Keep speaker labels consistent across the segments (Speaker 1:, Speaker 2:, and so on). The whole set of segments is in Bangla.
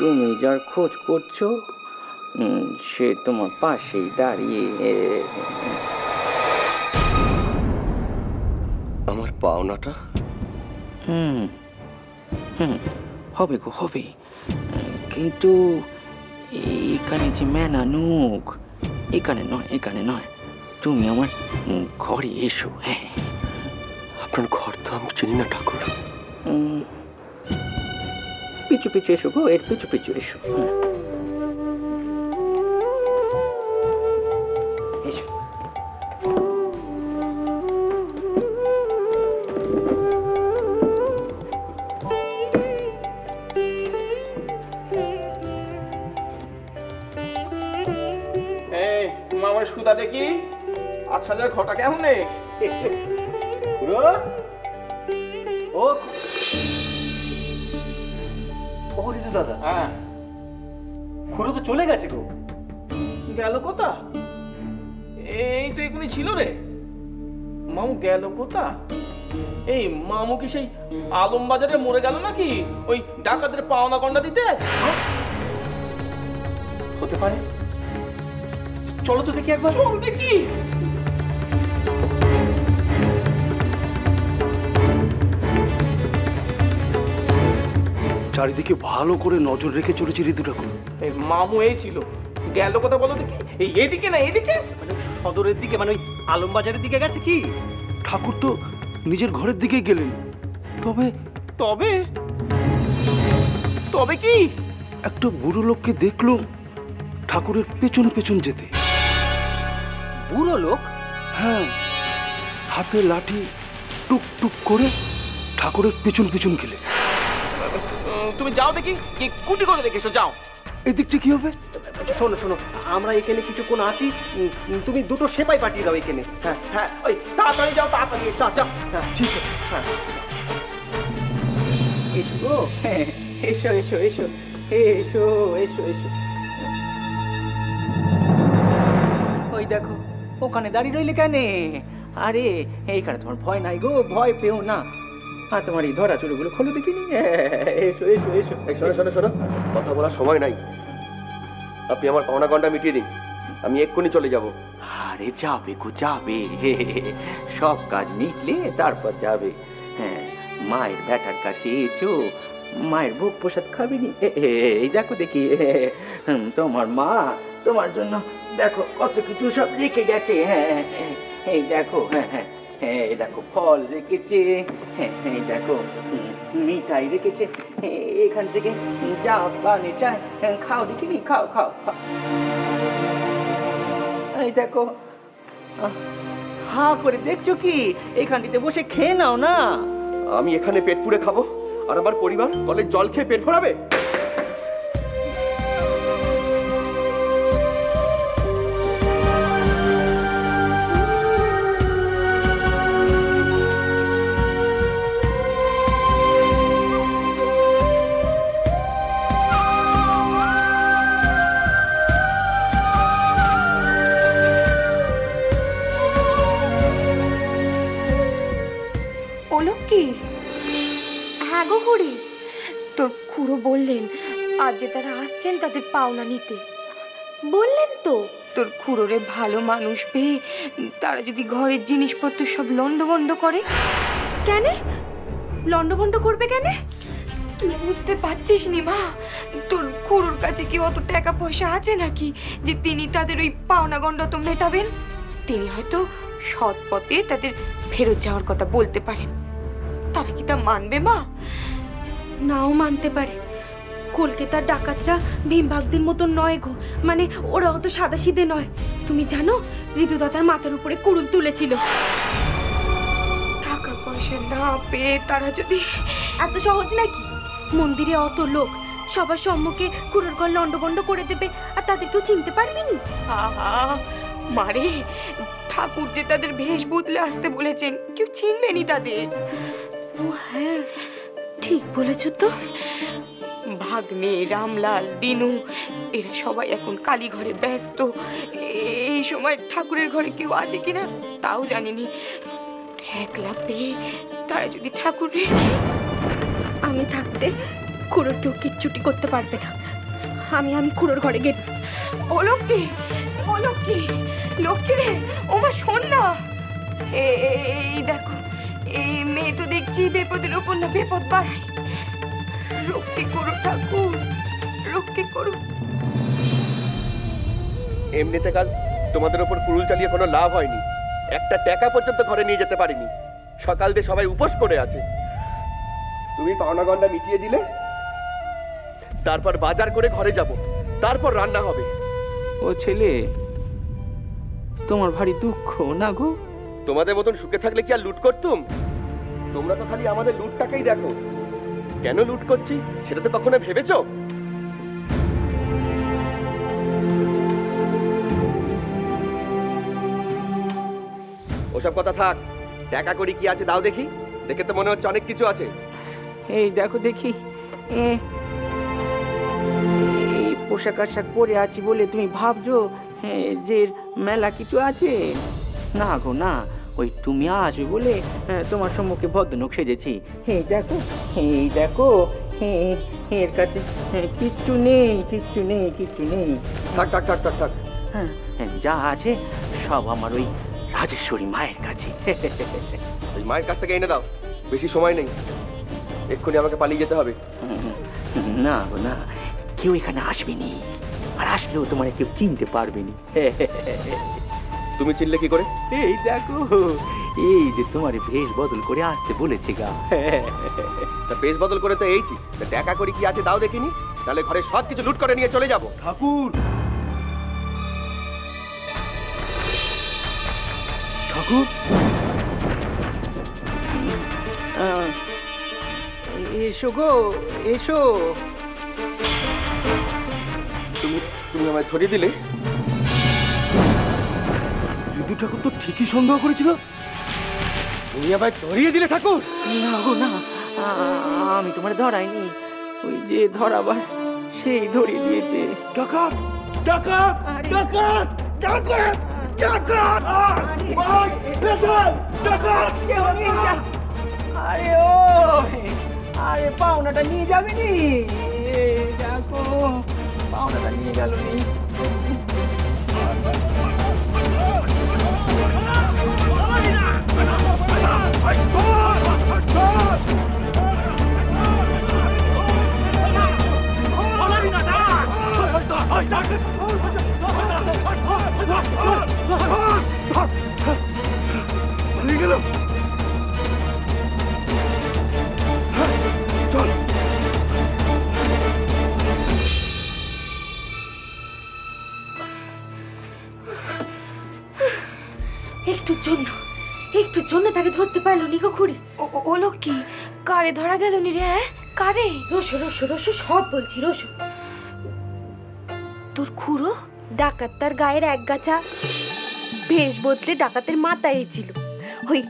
Speaker 1: তুমি যার খোঁজ করছো সে তোমার পাশেই দাঁড়িয়ে।
Speaker 2: আমার পাওনাটা
Speaker 1: হবে গো, হবে, কিন্তু এখানে যে মেনানুক, এখানে নয়, এখানে নয়, তুমি আমার ঘরে এসো। হ্যাঁ,
Speaker 2: আপনার ঘর তো আমি চিনি না ঠাকুর।
Speaker 1: পিছু পিছু এসো গো, এর পিছু পিছু এসো। এসো।
Speaker 3: মামার সুদা দেখি আচ্ছা যা ঘটা কেমন নেই
Speaker 4: দাদা।
Speaker 3: হ্যাঁ,
Speaker 4: খুড়ো তো চলে গেছে গো।
Speaker 3: গেল কোথা? এই তো এখনই ছিল রে। মামু গেল কোথা? এই মামু কি সেই আলম বাজারে মরে গেল নাকি ওই ডাকাতের পাওনা গন্ডা দিতে?
Speaker 4: হতে পারে, চলো তো দেখি একবার।
Speaker 3: চল দেখি।
Speaker 5: চারিদিকে ভালো করে নজর রেখে চলেছে ঋতু ঠাকুর।
Speaker 3: এই মামু এই ছিল, গেল কথা বলো দেখি। এইদিকে না এদিকে?
Speaker 4: মানে সদরের দিকে, মানে ওই আলমবাজারের দিকে গেছে কি?
Speaker 5: ঠাকুর তো নিজের ঘরের দিকে গেলেন। তবে
Speaker 3: তবে তবে কি?
Speaker 5: একটা বুড়ো লোককে দেখলো ঠাকুরের পেছন পেছন যেতে।
Speaker 4: বুড়ো লোক?
Speaker 5: হ্যাঁ, হাতে লাঠি টুক টুক করে ঠাকুরের পেছন পেছন গেলে।
Speaker 3: তুমি যাও দেখি, কি কুটি করে দেখে এসো, যাও।
Speaker 5: এদিকটা কি হবে?
Speaker 4: শোনো শোনো, আমরা এখানে কিছুক্ষণ আছি, তুমি দুটো সেপাই পাঠিয়ে দাও এখানে।
Speaker 3: হ্যাঁ হ্যাঁ, ওই তাড়াতাড়ি যাও, তাড়াতাড়ি যাও, যাও।
Speaker 4: হ্যাঁ ঠিক আছে।
Speaker 3: হ্যাঁ,
Speaker 1: এসো গো, এসো এসো এসো এসো এসো এসো। ওই দেখো, ওখানে দাঁড়িয়ে রইলে কেন? আরে এইখানে তোমার ভয় নাই গো, ভয় পেও না। আর তোমার এই ধরা চুরিগুলো খোলো দেখিনি। এসো এসো এসো।
Speaker 2: শোনো শোনো শোনো, কথা বলার সময় নাই। আপনি আমার পাওনা গন্ডা মিটিয়ে দিন, আমি এক্ষুনি চলে যাব।
Speaker 1: আরে যাবে গো, যাবে, সব কাজ মিটলে তারপর যাবে। হ্যাঁ, মায়ের ব্যাটার কাছে এসো, মায়ের ভোগ প্রসাদ খাবিনি? এই দেখো দেখি, তোমার মা তোমার জন্য দেখো কত কিছু সব রেখে গেছে। হ্যাঁ, এই দেখো, হ্যাঁ হ্যাঁ, এই দেখো ফল রেখেছে, এই দেখো মিঠাই রেখেছে। এখান থেকে যা পানি চাই খাও দেখিনি, খাও খাও খাও। এই দেখো, হা করে দেখছো কি? এখানটিতে বসে খেয়ে নাও না।
Speaker 2: আমি এখানে পেট পুড়ে খাবো আর আমার পরিবার কলের জল খেয়ে পেট ভরাবে?
Speaker 6: তোর খুড়ো বললেন আজ যে তারা আসছেন তাদের পাওনা নিতে। বললেন তো তোর খুড়োরে ভালো মানুষ পেয়ে তারা যদি ঘরের জিনিসপত্র সব লন্ডভন্ড করে। কেন লন্ডভন্ড করবে? কেন তুই বুঝতে পারছিস নি মা? তোর খুড়োর কাছে কি অত টাকা পয়সা আছে নাকি যে তিনি তাদের ওই পাওনা গন্ডা তো মেটাবেন? তিনি হয়তো সৎ পথে তাদের ফেরত যাওয়ার কথা বলতে পারেন। তারা কি তা মানবে মা? নাও মানতে পারে। কলকাতার ডাকাতরা ভীমভাগদের মতো নয় গো, মানে ওরা অত সাদাসিধে নয়। তুমি জানো ঋতু দাদার মাথার উপরে কুড়ুল তুলেছিল। টাকা পয়সা না পেয়ে তারা যদি এত সহজ নাকি? মন্দিরে অত লোক, সবার সম্মুখে কুড়ুর ঘর লন্ডভন্ড করে দেবে আর তাদের কেউ চিনতে পারবে নি? আহা মারে, ঠাকুর যে তাদের বেশ বদলে আসতে বলেছেন, কেউ চিনবে নি তাদের। ও হ্যাঁ, ঠিক বলেছ তো। ভাগ্নে, রামলাল, দিনু এরা সবাই এখন কালীঘরে ব্যস্ত। এই সময় ঠাকুরের ঘরে কেউ আছে কিনা তাও জানিনি। একলা পেয়ে তারা যদি ঠাকুরে, আমি থাকতে খুড়োর কেউ কিচ্ছুটি করতে পারবে না। আমি খুড়োর ঘরে গেলাম। ও লক্ষ্মী, ও লক্ষ্মী, লক্ষ্মী রে, ও মা শোন না। এই দেখো, এই মেয়ে তো দেখছি বিপদের উপর না বিপদ বাড়ায়। রক্ষে করো ঠাকুর, রক্ষে করো।
Speaker 2: এমনিতে কাল তোমাদের ওপর কুড়ুল চালিয়ে কোনো লাভ হয়নি, একটা টাকা পর্যন্ত ঘরে নিয়ে যেতে পারিনি। সকাল দিয়ে সবাই উপোস করে আছে। তুমি পাওনা গন্ডা মিটিয়ে দিলে, তারপর বাজার করে ঘরে যাব, তারপর রান্না হবে।
Speaker 1: ও ছেলে, তোমার ভারী দুঃখ না গো?
Speaker 2: তোমাদের মতন সুখে থাকলে কি আর লুট করতুম? তোমরা তো খালি আমাদের লুটটাকেই দেখো। কেন লুট করছি সেটা তো কখনো ভেবেছো? ওসব কথা থাক, টাকা করি কি আছে দাও দেখি। দেখে তো মনে হচ্ছে অনেক কিছু আছে।
Speaker 1: এই দেখো দেখি, এই পোশাক আশাক পরে আছি বলে তুমি ভাবছো যে মেলা কিছু আছে? না গো না, ওই তুমি আসবে বলে তোমার সম্মুখে ভদ্রলোক সেজেছি। এই দেখো, এই দেখো, এর কাছে কিচ্ছু নেই, কিচ্ছু নেই, কিচ্ছু নেই।
Speaker 2: থাক থাক থাক থাক থাক।
Speaker 1: হ্যাঁ, যা আছে সব আমার ওই রাজেশ্বরী মায়ের কাছে।
Speaker 2: ওই মায়ের কাছ থেকে এনে দাও, বেশি সময় নেই, এক্ষুনি আমাকে পালিয়ে যেতে হবে।
Speaker 1: না গো না, কেউ এখানে আসবেনি, আর আসলেও তোমার কেউ চিনতে পারবেনি।
Speaker 2: তুমি চিনলে কি করে?
Speaker 1: এই দেখো, এই যে তোমার ভেষ বদল করে আসতে বলেছে গা।
Speaker 2: তা বেশ বদল করে তো এইছি, তা টাকা করি কি আছে দাও দেখিনি, তাহলে ঘরে সব কিছু লুট করে নিয়ে চলে যাবো।
Speaker 5: ঠাকুর, ঠাকুর,
Speaker 1: এসো গো, এসো।
Speaker 2: তুমি আমায় ধরিয়ে দিলে?
Speaker 5: বিদু ঠাকুর তো ঠিকই সন্দেহ করেছিল।
Speaker 2: তুমি আমায় ধরিয়ে দিলে ঠাকুর?
Speaker 1: না গো না, আমি তোমার ধরাইনি, ওই যে ধরাবার সেই ধরিয়ে দিয়েছে।
Speaker 5: ডাকাত, ডাকাত, ডাকাত, ডাকাত, ডাকাত, ডাকাত।
Speaker 1: আরে ও, আরে পাওনাটা নিয়ে যাবে নি? দেখো, পাওনাটা নিয়ে গেল নি।
Speaker 5: গেল। চল।
Speaker 6: একটুর জন্য তাকে ধরতে পারলো নি গো খুড়ি। ও লক্ষ্মী, কারে ধরা গেল নি রে? কারে? রসু রসু রসু, সব বলছি রসু। তোর খুড়ো ডাকাত তার গায়ের এক গাছা বেশ বদলে ডাকাতের মাথায় ছিল। ওই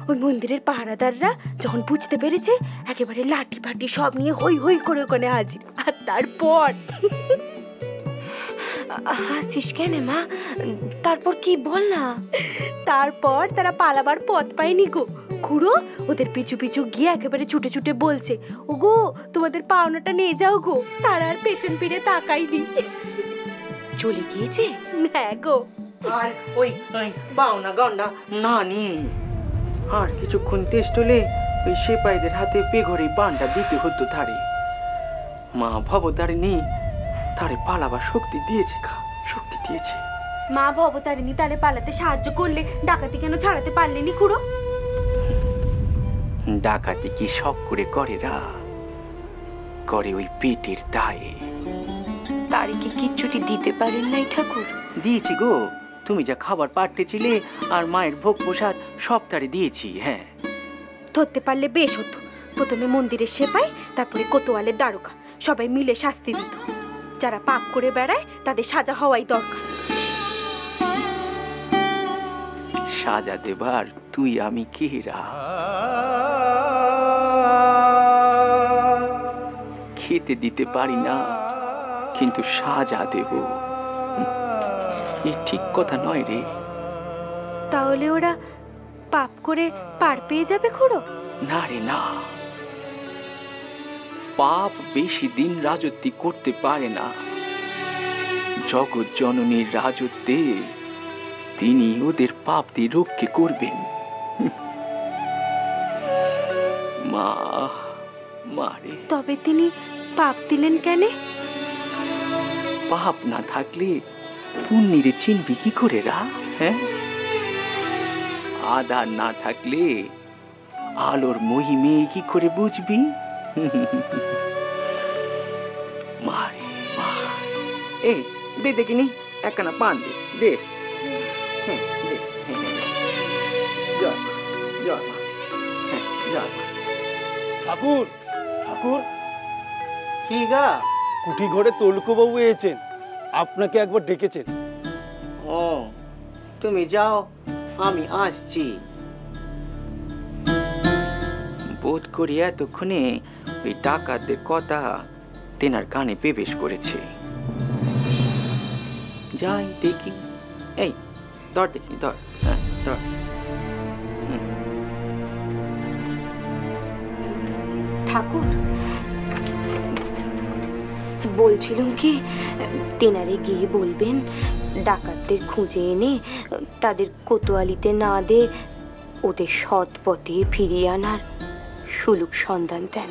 Speaker 6: ওই মন্দিরের পাহারাদাররা যখন বুঝতে পেরেছে, একেবারে লাঠি ফাটি সব নিয়ে হই হই করে ওখানে হাজির। আর তারপর হাসিস কেন মা? তারপর কি বল না। তারপর তারা পালাবার পথ পায়নি গো। খুড়ো ওদের পিছু পিছু গিয়ে একেবারে ছুটে ছুটে বলছে, ও গো তোমাদের পাওনাটা নিয়ে যাও গো। তারা আর পেছন ফিরে তাকায়নি, চলে গিয়েছে। হ্যাঁ গো।
Speaker 1: আর ওই পাওনা গন্ডা না নিয়ে আর কিছুক্ষণ টেস্ট হলে ওই সেপাইদের হাতে বেঘরে পানটা দিতে হতো। তারে মা ভবতারিণী তারে পালাবার শক্তি দিয়েছে, শক্তি দিয়েছে।
Speaker 6: মা ভবতারিণী তারে পালাতে সাহায্য করলে ডাকাতি কেন ছাড়াতে পারলেনি খুড়ো?
Speaker 1: ডাকাতি কি শখ করে করে রা, করে ওই পেটের দায়ে।
Speaker 6: তারে কি কিচ্ছুটি দিতে পারেন নাই ঠাকুর?
Speaker 1: দিয়েছি গো, তুমি যা খাবার পাঠিয়েছিলে আর মায়ের ভোগ প্রসাদ সব তারে দিয়েছি। হ্যাঁ,
Speaker 6: ধরতে পারলে বেশ হতো। প্রথমে মন্দিরের সেপাই, তারপরে কোতোয়ালের দারোগা, সবাই মিলে শাস্তি দিত। যারা পাপ করে বেড়ায় তাদের সাজা হওয়াই দরকার।
Speaker 1: সাজা দেবার তুই আমি কে রা? খেতে দিতে পারি না, কিন্তু সাজা দেব, এ ঠিক কথা নয় রে।
Speaker 6: তাহলে ওরা পাপ করে পার পেয়ে যাবে খুড়ো?
Speaker 1: না রে না, পাপ বেশি দিন রাজত্ব করতে পারে না। জগৎ জননীর রাজত্বে তিনি ওদের পাপ দিয়ে রক্ষে করবেন। মা, মারে।
Speaker 6: তবে তিনি পাপ দিলেন কেন?
Speaker 1: পাপ না থাকলে পুণ্যের চিনবি কি করে রা? হ্যাঁ, আধার না থাকলে আলোর মহিমে কি করে বুঝবি? মারে মা। এই দে দেখিনি একখানা পান দে, দে। জয় মা, জয় মা, জয় মা।
Speaker 7: ঠাকুর, ঠাকুর,
Speaker 4: কি গা?
Speaker 7: কুঠি ঘরে তলুকুবাবু এসেছেন, আপনাকে একবার ডেকেছেন।
Speaker 4: ও, তুমি যাও, আমি আসছি।
Speaker 1: বোধ করি এতক্ষণে ওই ডাকাতদের কথা তেনার কানে প্রবেশ করেছে। যাই দেখি। এই ধর দেখি, ধর, হ্যাঁ ধর।
Speaker 6: ঠাকুর, বলছিলাম কি, তেনারে গিয়ে বলবেন ডাকাতদের খুঁজে এনে তাদের কোতোয়ালিতে না দে ওদের সৎ পথে ফিরিয়ে আনার সুলুক সন্ধান দেন।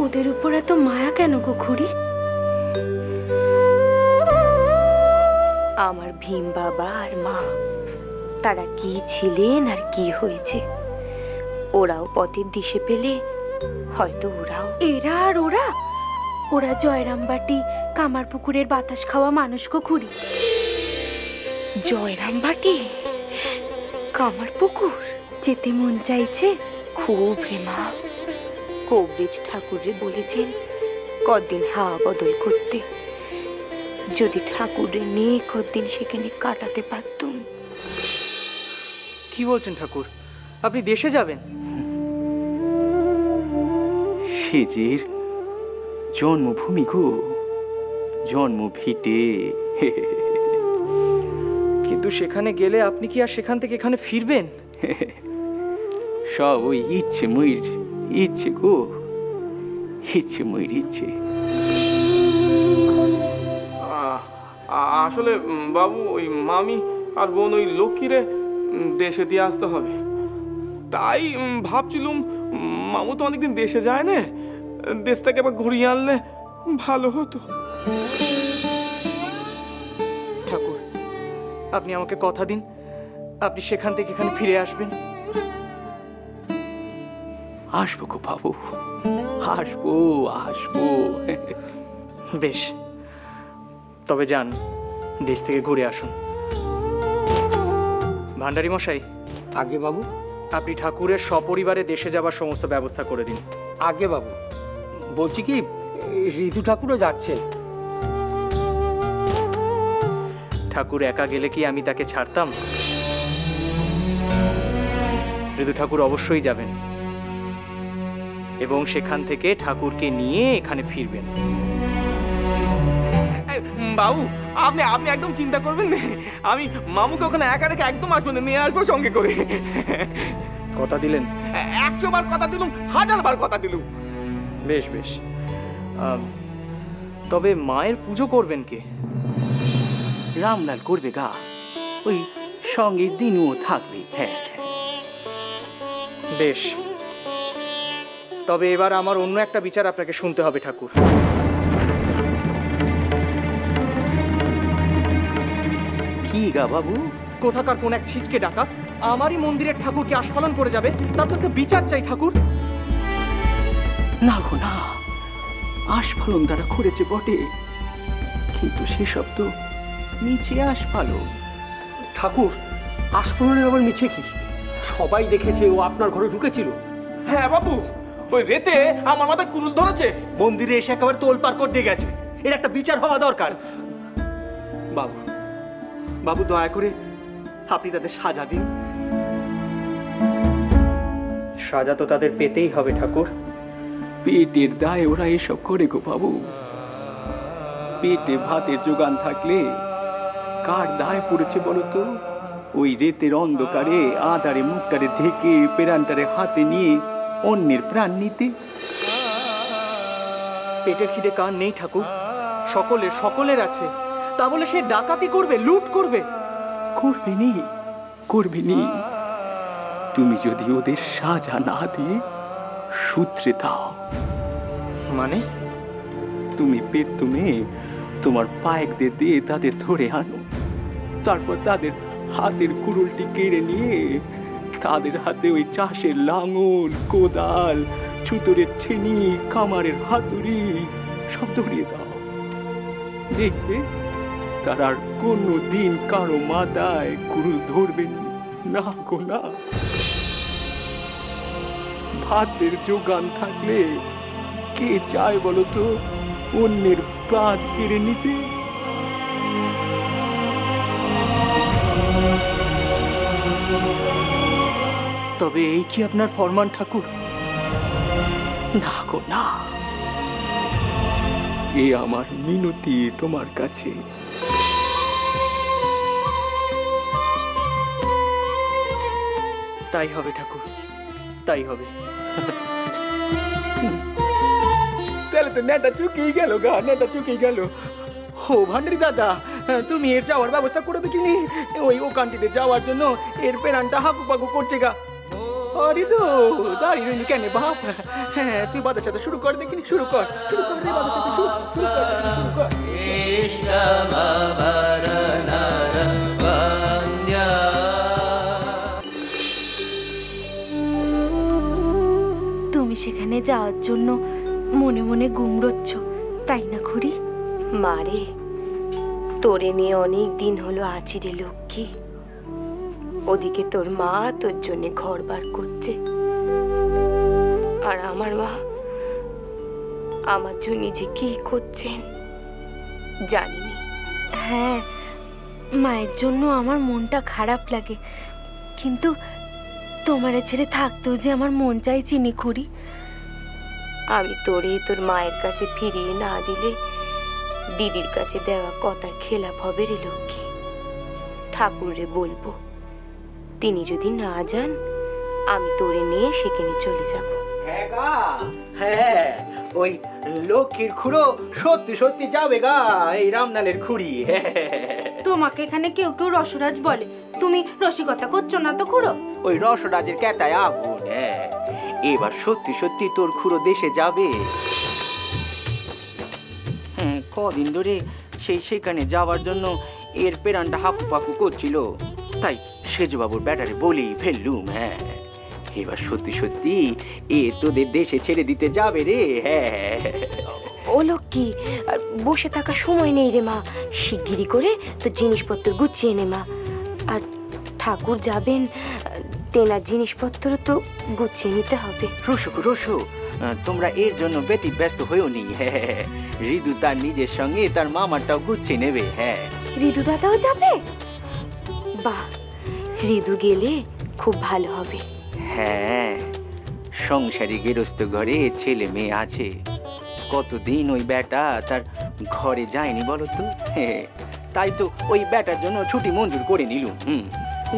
Speaker 6: ওদের উপর এত মায়া কেন গো খুড়ি? আমার ভীম বাবা আর মা, তারা কি ছিলেন আর কি হয়েছে, ওরাও পথের দিশে পেলে হয়তো ওরাও। এরা আর ওরা, ওরা জয়রামবাটি কামারপুকুরের বাতাস খাওয়া মানুষ গো খুড়ি। জয়রামবাটি কামারপুকুর যেতে মন চাইছে খুব রে মা। কবরেজ ঠাকুরে বলেছেন কদিন হাওয়া বদল করতে, যদি ঠাকুরে নিয়ে কদিন সেখানে কাটাতে পারতুম।
Speaker 4: কি বলছেন ঠাকুর, আপনি দেশে যাবেন?
Speaker 1: সেজের জন্মভূমি গো, জন্মভিটে।
Speaker 4: কিন্তু সেখানে গেলে আপনি কি আর সেখান থেকে এখানে ফিরবেন?
Speaker 1: সব ওই ইচ্ছে ময়ূর ইচ্ছে গো, ইচ্ছে ময়ূর ইচ্ছে।
Speaker 3: আসলে বাবু, ওই মামি আর বোন ওই লক্ষ্মীরে দেশে দিয়ে আসতে হবে, তাই ভাবছিলুম মামু তো অনেকদিন দেশে যায় না, দেশ থেকে আবার ঘুরিয়ে আনলে ভালো হতো।
Speaker 4: ঠাকুর, আপনি আমাকে কথা দিন, আপনি সেখান থেকে এখানে ফিরে আসবেন।
Speaker 1: আসবো গো বাবু, আসবো আসবো।
Speaker 4: বেশ, তবে যান, দেশ থেকে ঘুরে আসুন। ভান্ডারী মশাই,
Speaker 8: আগে বাবু।
Speaker 4: আপনি ঠাকুরের সপরিবারে দেশে যাবার সমস্ত ব্যবস্থা করে দিন।
Speaker 8: আগে বাবু। বলছি কি, ঋতু ঠাকুরও যাচ্ছে।
Speaker 4: ঠাকুর একা গেলে কি আমি তাকে ছাড়তাম? ঋতু ঠাকুর অবশ্যই যাবেন এবং সেখান থেকে ঠাকুরকে নিয়ে এখানে ফিরবেন।
Speaker 3: বাবু, আপনি আপনি একদম চিন্তা করবেন না, আমি মামুকে ওখানে একা রেখে একদম আসবো না, নিয়ে আসবো সঙ্গে করে।
Speaker 4: কথা দিলেন?
Speaker 3: 100 বার কথা দিলুম, 1000 বার কথা দিলুম।
Speaker 4: বেশ বেশ। তবে মায়ের পুজো করবেন কে?
Speaker 1: রামলাল করবে গা, ওই সঙ্গে দিনুও থাকবে। হ্যাঁ
Speaker 4: বেশ, তবে এবার আমার অন্য একটা বিচার আপনাকে শুনতে হবে ঠাকুর।
Speaker 1: কি গা বাবু?
Speaker 4: কোথাকার কোন এক ছিচকে ডাকাত আমারই মন্দিরের ঠাকুরকে আস্ফালন করে যাবে, তার তো একটা বিচার চাই ঠাকুর।
Speaker 1: না গো না, আস্ফালন দ্বারা করেছে বটে, কিন্তু সেসব তো নিচে আস্ফালন।
Speaker 8: ঠাকুর, আস্ফালনের আবার মিছে কি? সবাই দেখেছে ও আপনার ঘরে ঢুকেছিল।
Speaker 3: হ্যাঁ বাবু, ওই রেতে আমার মাথায় কুরুল ধরেছে।
Speaker 8: মন্দিরে এসে একেবারে তোলপাড় করে দিয়ে গেছে। এর একটা বিচার হওয়া দরকার। বাবু, বাবু দয়া করে আপনি তাদের সাজা দিন।
Speaker 4: সাজা তো তাদের পেতেই হবে ঠাকুর।
Speaker 1: পেটের দায়ে ওরা এসব করে গো বাবু। পেটে ভাতের যোগান থাকলে কার দায় পড়েছে বলো তো? ওই রেতের অন্ধকারে আধারে মুখটারে ঢেকে প্রাণটারে হাতে নিয়ে অন্যের প্রাণ নিতে?
Speaker 4: পেটের খিদে কার নেই ঠাকুর? সকলের আছে। তা বলে সে ডাকাতি করবে, লুট করবে?
Speaker 1: করবে নি। তুমি যদি ওদের সাজা না দিয়ে সূত্রে দাও।
Speaker 4: মানে?
Speaker 1: তুমি পেতুমে তোমার পায়েকদের দিয়ে তাদের ধরে আনো, তারপর তাদের হাতের কুড়ুলটি কেড়ে নিয়ে তাদের হাতে ওই চাষের লাঙল, কোদাল, ছুতরের ছেনি, কামারের হাতুড়ি সব ধরিয়ে দাও। দেখবে তার আর কোনো দিন কারো মাথায় কুড়ুল ধরবেন না গো না। ভাতের যোগান থাকলে কে চায় বলো তো অন্যের প্রাণ কেড়ে নিতে?
Speaker 4: তবে এই কি আপনার ফরমান ঠাকুর?
Speaker 1: না গো না, এ আমার মিনতি তোমার কাছে।
Speaker 4: তাই হবে ঠাকুর, তাই হবে।
Speaker 1: তাহলে তো নেটা চুকিয়ে গেল গা, নেটা চুকিয়ে গেল।
Speaker 4: ও ভান্ডারি দাদা, তুমি এর যাওয়ার ব্যবস্থা করে দেখিনি? ওই ওখানটিতে যাওয়ার জন্য এর পেরানটা হাঁকু পাকু করছে গা। আরে তো দাঁড়িয়ে রইলি কেন বাপ? হ্যাঁ, তুই বাজার সাথে শুরু কর দেখিনি, শুরু কর রে বাজার সাথে, শুরু কর।
Speaker 6: তুমি সেখানে যাওয়ার জন্য মনে মনে গুমড়োচ্ছ, তাই না খুড়ি? মারে, তোরে নিয়ে অনেক দিন হলো আছি রে লক্ষ্মী। ওদিকে তোর মা তোর জন্য ঘর বার করছে, আর আমার মা আমার জন্য যে কি করছেন জানিনি। হ্যাঁ, মায়ের জন্য আমার মনটা খারাপ লাগে, কিন্তু তোমারে ছেড়ে থাকতেও যে আমার মন চাইছি নি খুড়ি। আমি তোরে তোর মায়ের কাছে ফিরিয়ে না দিলে দিদির কাছে দেওয়া কথার খেলাপ হবে রে লক্ষ্মী। ঠাকুরে বলবো, তিনি যদি না যান আমি তোরে নিয়ে সেখানে চলে যাব।
Speaker 4: হ্যাঁ, ওই লক্ষ্মীর খুড়ো সত্যি সত্যি যাবে গা, এই রামনালের খুড়ি।
Speaker 6: তোমাকে এখানে কেউ কেউ রসরাজ বলে, তুমি রসিকতা করছো না তো খুড়ো?
Speaker 1: ওই রসরাজের ক্যাটায় আগুন। এবার সত্যি সত্যি তোর খুড়ো দেশে যাবে। কদিন ধরে সেখানে যাওয়ার জন্য এর পেরানটা হাঁকু পাকু করছিল, তাই সেজবাবুর ব্যাটারে বলেই ফেললুম। হ্যাঁ, এবার সত্যি সত্যি এ তোদের দেশে ছেড়ে দিতে যাবে রে। হ্যাঁ।
Speaker 6: ও লক্ষ্মী, আর বসে থাকার সময় নেই রে মা, শিগগিরি করে তো জিনিসপত্র গুছিয়ে নে মা। আর ঠাকুর যাবেন, তেনার জিনিসপত্র তো গুছিয়ে নিতে হবে।
Speaker 1: রসু, তোমরা এর জন্য ব্যস্ত হয়েও নি। হ্যাঁ, ঋতু তার নিজের সঙ্গে তার মামারটাও গুছিয়ে নেবে। হ্যাঁ,
Speaker 6: ঋতু দাদাও যাবে? বাহ, ঋতু গেলে খুব ভালো হবে।
Speaker 1: হ্যাঁ, সংসারী গেরস্ত ঘরে ছেলে মেয়ে আছে, কতদিন ওই বেটা তার ঘরে যায়নি বলো তো? তাই তো ওই বেটার জন্য ছুটি মঞ্জুর করে নিলুম।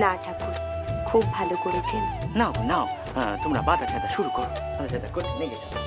Speaker 6: না ঠাকুর, খুব ভালো করেছেন।
Speaker 1: নাও তোমরা বাধা ছাদা শুরু করো, বাধা ছাদা করতে লেগে যাও।